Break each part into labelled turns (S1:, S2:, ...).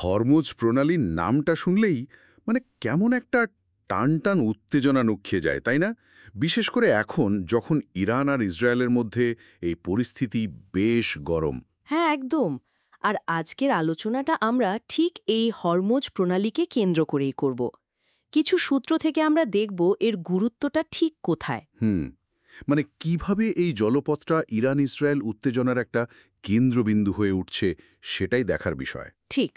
S1: Hormuz প্রণালীর নামটা শুনলেই কেমন একটা টান টান উত্তেজনা নুক্ষিয়ে যায়, তাই না? বিশেষ করে এখন যখন ইরান আর ইসরায়েলের মধ্যে এই পরিস্থিতি বেশ গরম।
S2: হ্যাঁ, একদম। আর আজকের আলোচনাটা আমরা ঠিক এই হরমোজ প্রণালীকে কেন্দ্র করেই করব। কিছু সূত্র থেকে আমরা দেখব এর গুরুত্বটা ঠিক কোথায়।
S1: হুম কিভাবে এই জলপথটা ইরান ইসরায়েল উত্তেজনার একটা কেন্দ্রবিন্দু হয়ে উঠছে, সেটাই দেখার বিষয়।
S2: ঠিক,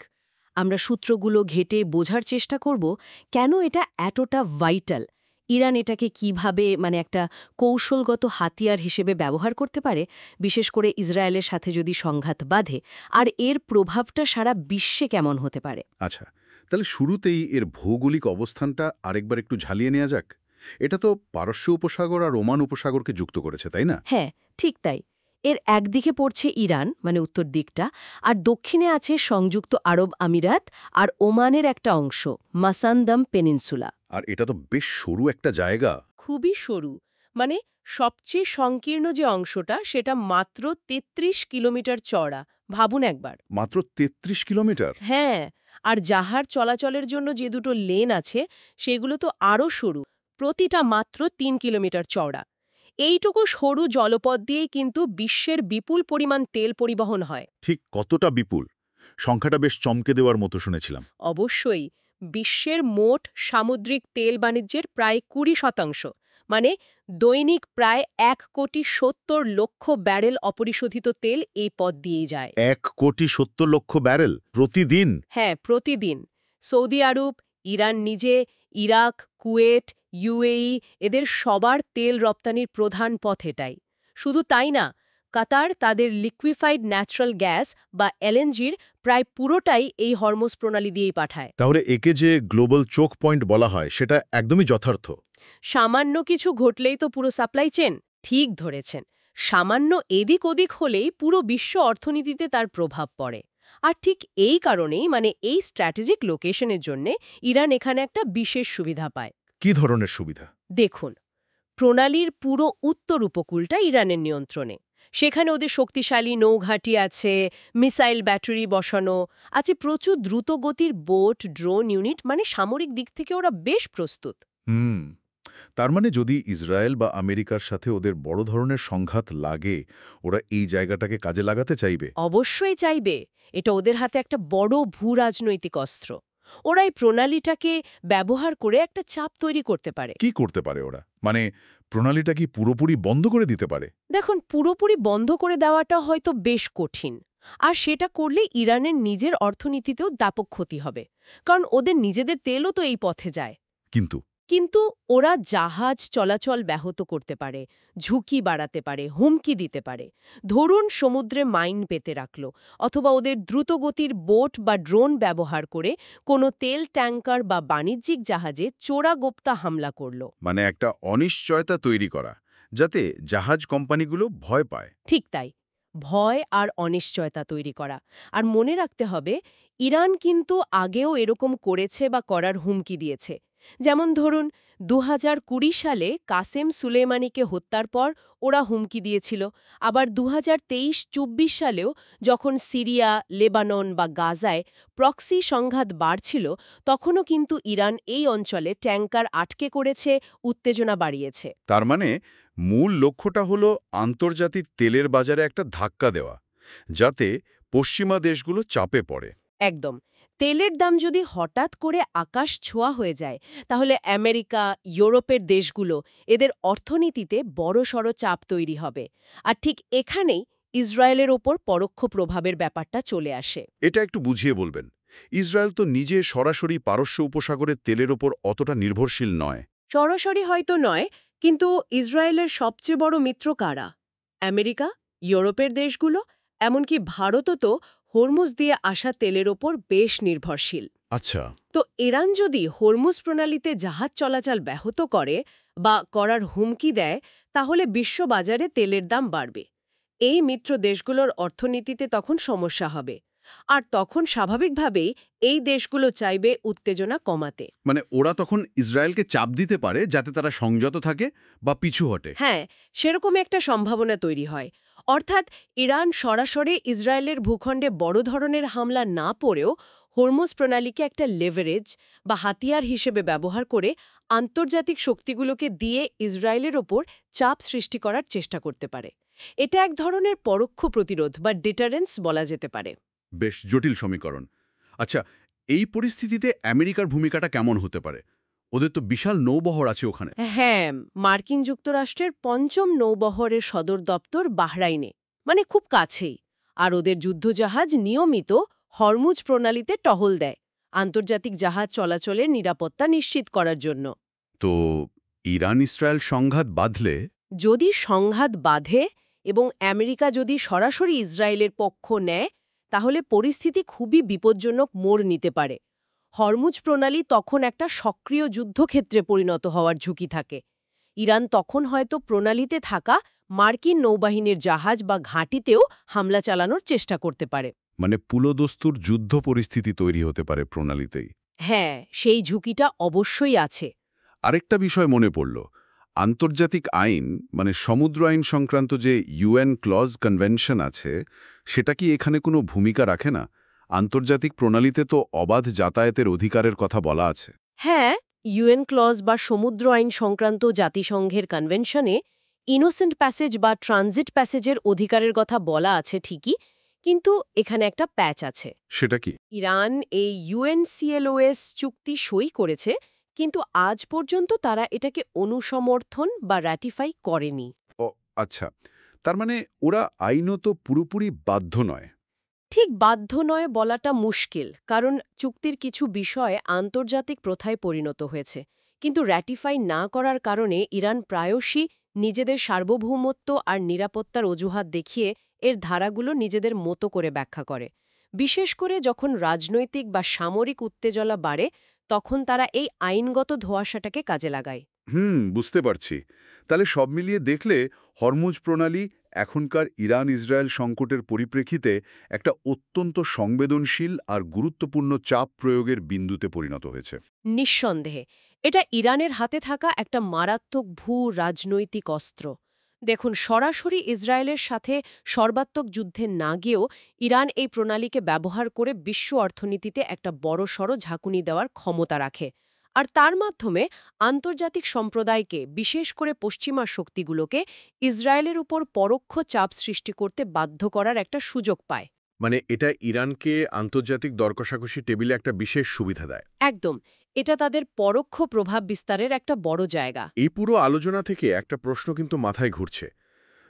S2: আমরা সূত্রগুলো ঘেটে বোঝার চেষ্টা করব কেন এটা এতটা ভাইটাল। ইরান এটাকে কিভাবে একটা কৌশলগত হাতিয়ার হিসেবে ব্যবহার করতে পারে, বিশেষ করে ইসরায়েলের সাথে যদি সংঘাত বাঁধে, আর এর প্রভাবটা সারা বিশ্বে কেমন হতে পারে।
S1: আচ্ছা, তাহলে শুরুতেই এর ভৌগোলিক অবস্থানটা আরেকবার একটু ঝালিয়ে নেওয়া যাক। এটা তো পারস্য উপসাগর আর ওমান উপসাগরকে যুক্ত করেছে, তাই না?
S2: হ্যাঁ, ঠিক তাই। এর একদিকে পড়ছে ইরান, উত্তর দিকটা, আর দক্ষিণে আছে সংযুক্ত আরব আমিরাত আর ওমানের একটা অংশ, মাসানদাম পেনিনসুলা।
S1: আর এটা তো বেশ সরু একটা জায়গা।
S2: খুবই সরু, সবচেয়ে সংকীর্ণ যে অংশটা সেটা মাত্র ৩৩ কিলোমিটার চওড়া। ভাবুন একবার।
S1: মাত্র ৩৩ কিলোমিটার?
S2: হ্যাঁ, আর জাহাজ চলাচলের জন্য যে দুটো লেন আছে সেগুলো তো আরও সরু, প্রতিটা মাত্র ৩ কিলোমিটার চওড়া। এইটুকু সরু জলপথ দিয়েই কিন্তু বিশ্বের বিপুল পরিমাণ তেল পরিবহন হয়।
S1: ঠিক কতটা বিপুল? সংখ্যাটা বেশ চমকে দেওয়ার মতো শুনেছিলাম।
S2: অবশ্যই, বিশ্বের মোট সামুদ্রিক তেল বাণিজ্যের প্রায় ২০%, দৈনিক প্রায় ১,৭০,০০,০০০ ব্যারেল অপরিশোধিত তেল এই পথ দিয়েই যায়।
S1: ১,৭০,০০,০০০ ব্যারেল প্রতিদিন?
S2: হ্যাঁ, প্রতিদিন। সৌদি আরব, ইরান নিজে, ইরাক, কুয়েট, ইউএই এদের সবার তেল রপ্তানির প্রধান পথ এটাই। শুধু তাই না, কাতার তাদের লিকুইফাইড ন্যাচারাল গ্যাস বা এলএনজির প্রায় পুরোটাই এই হরমুজ প্রণালী দিয়েই পাঠায়।
S1: তাহলে একে যে গ্লোবাল চোক পয়েন্ট বলা হয় সেটা একদমই যথার্থ।
S2: সামান্য কিছু ঘটলেই তো পুরো সাপ্লাই চেন। ঠিক ধরেছেন, সামান্য এদিক ওদিক হলেই পুরো বিশ্ব অর্থনীতিতে তার প্রভাব পড়ে। আর ঠিক এই কারণেই এই স্ট্র্যাটেজিক লোকেশনের জন্যে ইরান এখানে একটা বিশেষ সুবিধা পায়।
S1: কি ধরনের সুবিধা?
S2: দেখুন, প্রণালীর পুরো উত্তর উপকূলটা ইরানের নিয়ন্ত্রণে। সেখানে ওদের শক্তিশালী নৌঘাঁটি আছে, মিসাইল ব্যাটারি বসানো আছে, প্রচুর দ্রুতগতির বোট, ড্রোন ইউনিট, সামরিক দিক থেকে ওরা বেশ প্রস্তুত।
S1: হুম তার মানে যদি ইসরায়েল বা আমেরিকার সাথে ওদের বড় ধরনের সংঘাত লাগে, ওরা এই জায়গাটাকে কাজে লাগাতে চাইবে।
S2: অবশ্যই চাইবে। এটা ওদের হাতে একটা বড় ভূরাজনৈতিক অস্ত্র। ওরা এই প্রণালীটাকে ব্যবহার করে একটা চাপ তৈরি করতে পারে।
S1: কি করতে পারে ওরা? প্রণালীটা কি পুরোপুরি বন্ধ করে দিতে পারে?
S2: দেখুন, পুরোপুরি বন্ধ করে দেওয়াটা হয়তো বেশ কঠিন। আর সেটা করলে ইরানের নিজের অর্থনীতিতেও ব্যাপক ক্ষতি হবে, কারণ ওদের নিজেদের তেলও তো এই পথে যায়।
S1: কিন্তু
S2: কিন্তু ওরা জাহাজ চলাচল ব্যাহত করতে পারে, ঝুঁকি বাড়াতে পারে, হুমকি দিতে পারে। ধরুন সমুদ্রে মাইন পেতে রাখল, অথবা ওদের দ্রুতগতির বোট বা ড্রোন ব্যবহার করে কোনো তেল ট্যাঙ্কার বা বাণিজ্যিক জাহাজে চোরাগোপ্তা হামলা করল।
S1: একটা অনিশ্চয়তা তৈরি করা, যাতে জাহাজ কোম্পানিগুলো ভয় পায়।
S2: ঠিক তাই, ভয় আর অনিশ্চয়তা তৈরি করা। আর মনে রাখতে হবে, ইরান কিন্তু আগেও এরকম করেছে বা করার হুমকি দিয়েছে। যেমন ধরুন ২০২০ সালে কাসেম সুলেমানিকে হত্যার পর ওরা হুমকি দিয়েছিল। আবার ২০২৩-২৪ সালেও যখন সিরিয়া, লেবানন বা গাজায় প্রক্সি সংঘাত বাড়ছিল, তখনও কিন্তু ইরান এই অঞ্চলে ট্যাঙ্কার আটকে করেছে, উত্তেজনা বাড়িয়েছে।
S1: তার মানে মূল লক্ষ্যটা হলো আন্তর্জাতিক তেলের বাজারে একটা ধাক্কা দেওয়া, যাতে পশ্চিমা দেশগুলো চাপে পড়ে।
S2: একদম। তেলের দাম যদি হঠাৎ করে আকাশ ছোঁয়া হয়ে যায়, তাহলে আমেরিকা, ইউরোপের দেশগুলো এদের অর্থনীতিতে বড়সড় চাপ তৈরি হবে। আর ঠিক এখানেই ইসরায়েলের ওপর পরোক্ষ প্রভাবের ব্যাপারটা চলে আসে।
S1: এটা একটু বুঝিয়ে বলবেন। ইসরায়েল তো নিজে সরাসরি পারস্য উপসাগরের তেলের ওপর অতটা নির্ভরশীল নয়।
S2: সরাসরি হয়তো নয়, কিন্তু ইসরায়েলের সবচেয়ে বড় মিত্র কারা? আমেরিকা, ইউরোপের দেশগুলো, এমনকি ভারতও তো হরমুজ দিয়ে আসা তেলের ওপর বেশ নির্ভরশীল।
S1: আচ্ছা।
S2: তো ইরান যদি হরমুজ প্রণালীতে জাহাজ চলাচল ব্যাহত করে বা করার হুমকি দেয়, তাহলে বিশ্ববাজারে তেলের দাম বাড়বে। এই মিত্র দেশগুলোর অর্থনীতিতে তখন সমস্যা হবে। আর তখন স্বাভাবিকভাবেই এই দেশগুলো চাইবে উত্তেজনা কমাতে।
S1: ওরা তখন ইসরায়েলকে চাপ দিতে পারে যাতে তারা সংযত থাকে বা পিছু হটে।
S2: হ্যাঁ, সেরকম একটা সম্ভাবনা তৈরি হয়। অর্থাৎ ইরান সরাসরি ইসরায়েলের ভূখণ্ডে বড় ধরনের হামলা না পড়েও হরমুজ প্রণালীকে একটা লেভারেজ বা হাতিয়ার হিসেবে ব্যবহার করে আন্তর্জাতিক শক্তিগুলোকে দিয়ে ইসরায়েলের ওপর চাপ সৃষ্টি করার চেষ্টা করতে পারে। এটা এক ধরনের পরোক্ষ প্রতিরোধ বা ডিটারেন্স বলা যেতে পারে।
S1: বেশ জটিল সমীকরণ। আচ্ছা, এই পরিস্থিতিতে আমেরিকার ভূমিকাটা কেমন হতে পারে? ওদের তো বিশাল নৌবহর আছে ওখানে।
S2: হ্যাঁ, মার্কিন যুক্তরাষ্ট্রের ৫ম নৌবহরের সদর দপ্তর বাহরাইনে, মানে খুব কাছেই। আর ওদের যুদ্ধজাহাজ নিয়মিত হরমুজ প্রণালীতে টহল দেয় আন্তর্জাতিক জাহাজ চলাচলের নিরাপত্তা নিশ্চিত করার জন্য।
S1: তো ইরান ইসরায়েল সংঘাত বাঁধলে
S2: যদি সংঘাত বাধে এবং আমেরিকা যদি সরাসরি ইসরায়েলের পক্ষ নেয়, তাহলে পরিস্থিতি খুবই বিপজ্জনক মোড় নিতে পারে। হরমুজ প্রণালী তখন একটা সক্রিয় যুদ্ধক্ষেত্রে পরিণত হওয়ার ঝুঁকি থাকে। ইরান তখন হয়তো প্রণালীতে থাকা মার্কিন নৌবাহিনীর জাহাজ বা ঘাঁটিতেও হামলা চালানোর চেষ্টা করতে পারে।
S1: মানে পুলদস্তুর যুদ্ধ পরিস্থিতি তৈরি হতে পারে প্রণালীতেই।
S2: হ্যাঁ, সেই ঝুঁকিটা অবশ্যই আছে।
S1: আরেকটা বিষয় মনে পড়ল, আন্তর্জাতিক আইন মানে সমুদ্র আইন সংক্রান্ত যে ইউএন ক্লজ কনভেনশন আছে, সেটা কি এখানে কোনো ভূমিকা রাখে না? আন্তর্জাতিক প্রণালীতে তো অবাধ যাতায়াতের অধিকারের কথা বলা আছে।
S2: হ্যাঁ, ইউএন ক্লজ বা সমুদ্র আইন সংক্রান্ত জাতিসংঘের কনভেনশনে ইনোসেন্ট প্যাসেজ বা ট্রানজিট প্যাসেজের অধিকারের কথা বলা আছে ঠিকই, কিন্তু এখানে একটা প্যাচ আছে।
S1: সেটা কি?
S2: ইরান এই ইউএনসিএলওএস চুক্তি সই করেছে, কিন্তু আজ পর্যন্ত তারা এটাকে অনুসমর্থন বা রাটিফাই করেনি।
S1: ও আচ্ছা, তার মানে ওরা আইনত পুরোপুরি বাধ্য নয়।
S2: ঠিক বাধ্য নয় বলাটা মুশকিল, কারণ চুক্তির কিছু বিষয় আন্তর্জাতিক প্রথায় পরিণত হয়েছে। কিন্তু রাটিফাই না করার কারণে ইরান প্রায়শই নিজেদের সার্বভৌমত্ব আর নিরাপত্তার অজুহাত দেখিয়ে এর ধারাগুলো নিজেদের মতো করে ব্যাখ্যা করে। বিশেষ করে যখন রাজনৈতিক বা সামরিক উত্তেজনা বাড়ে, তখন তারা এই আইনগত ধোঁয়াশাটাকে কাজে লাগায়।
S1: বুঝতে পারছি। তাহলে সব মিলিয়ে দেখলে হরমুজ প্রণালী এখনকার ইরান ইসরায়েল সংকটের পরিপ্রেক্ষিতে একটা অত্যন্ত সংবেদনশীল আর গুরুত্বপূর্ণ চাপ প্রয়োগের বিন্দুতে পরিণত হয়েছে।
S2: নিঃসন্দেহে এটা ইরানের হাতে থাকা একটা মারাত্মক রাজনৈতিক অস্ত্র। দেখুন, সরাসরি ইসরায়েলের সাথে সর্বাত্মক যুদ্ধে না গিয়েও ইরান এই প্রণালীকে ব্যবহার করে বিশ্ব অর্থনীতিতে একটা বড়সড় ঝাঁকুনি দেওয়ার ক্ষমতা রাখে। আর তার মাধ্যমে আন্তর্জাতিক সম্প্রদায়কে, বিশেষ করে পশ্চিমা শক্তিগুলোকে ইসরায়েলের উপর পরোক্ষ চাপ সৃষ্টি করতে বাধ্য করার একটা সুযোগ পায়।
S1: মানে এটা ইরানকে আন্তর্জাতিক দরকষাকষি টেবিলে একটা বিশেষ সুবিধা দেয়।
S2: একদম, এটা তাদের পরোক্ষ প্রভাব বিস্তারের একটা বড় জায়গা।
S1: এই পুরো আলোচনা থেকে একটা প্রশ্ন কিন্তু মাথায় ঘুরছে।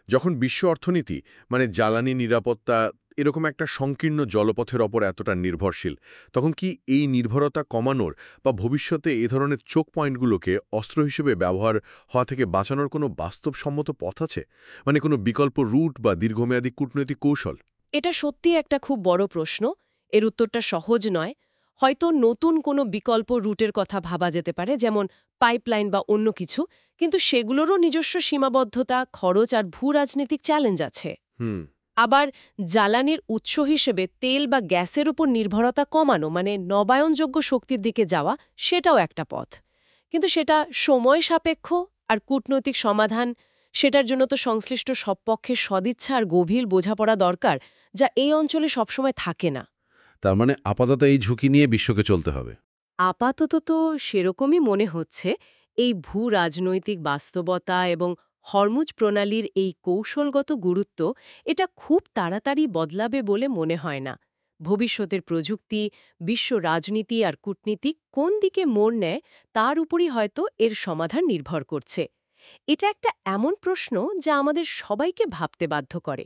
S1: যখন বিশ্ব অর্থনীতি মানে জ্বালানি নিরাপত্তা এরকম একটা সংকীর্ণ জলপথের ওপর এতটা নির্ভরশীল, তখন কি এই নির্ভরতা কমানোর বা ভবিষ্যতে এ ধরনের চোক পয়েন্টগুলোকে অস্ত্র হিসেবে ব্যবহার হওয়া থেকে বাঁচানোর কোনো বাস্তবসম্মত পথ আছে? মানে কোনো বিকল্প রুট বা দীর্ঘমেয়াদী কূটনৈতিক কৌশল?
S2: এটা সত্যি একটা খুব বড় প্রশ্ন। এর উত্তরটা সহজ নয়। হয়তো নতুন কোনো বিকল্প রুটের কথা ভাবা যেতে পারে, যেমন পাইপলাইন বা অন্য কিছু, কিন্তু সেগুলোরও নিজস্ব সীমাবদ্ধতা, খরচ আর ভূরাজনৈতিক চ্যালেঞ্জ আছে।
S1: হুম
S2: আবার জ্বালানির উৎস হিসেবে তেল বা গ্যাসের উপর নির্ভরতা কমানো, মানে নবায়নযোগ্য শক্তির দিকে যাওয়া, সেটাও একটা পথ। কিন্তু সেটা সময় সাপেক্ষ, আর কূটনৈতিক সমাধান সেটার জন্য তো সংশ্লিষ্ট সব পক্ষের সদিচ্ছা আর গভীর বোঝাপড়া দরকার, যা এই অঞ্চলে সবসময় থাকে না।
S3: তার মানে আপাতত এই ঝুঁকি নিয়ে বিশ্বকে চলতে হবে।
S2: আপাতত তো সেরকমই মনে হচ্ছে। এই রাজনৈতিক বাস্তবতা এবং হরমুজ প্রণালীর এই কৌশলগত গুরুত্ব, এটা খুব তাড়াতাড়ি বদলাবে বলে মনে হয় না। ভবিষ্যতের প্রযুক্তি, বিশ্ব রাজনীতি আর কূটনীতি কোন দিকে মোড় নেয়, তার উপরই হয়তো এর সমাধান নির্ভর করছে। এটা একটা এমন প্রশ্ন যা আমাদের সবাইকে ভাবতে বাধ্য করে।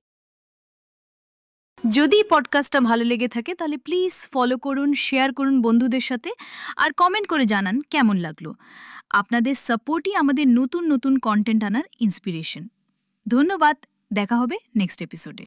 S4: যদি পডকাস্টটা ভালো লেগে থাকে তাহলে প্লিজ ফলো করুন, শেয়ার করুন বন্ধুদের সাথে, আর কমেন্ট করে জানান কেমন লাগলো। আপনাদের সাপোর্টই আমাদের নতুন নতুন কন্টেন্ট আনার ইন্সপিরেশন। ধন্যবাদ। দেখা হবে নেক্সট এপিসোডে।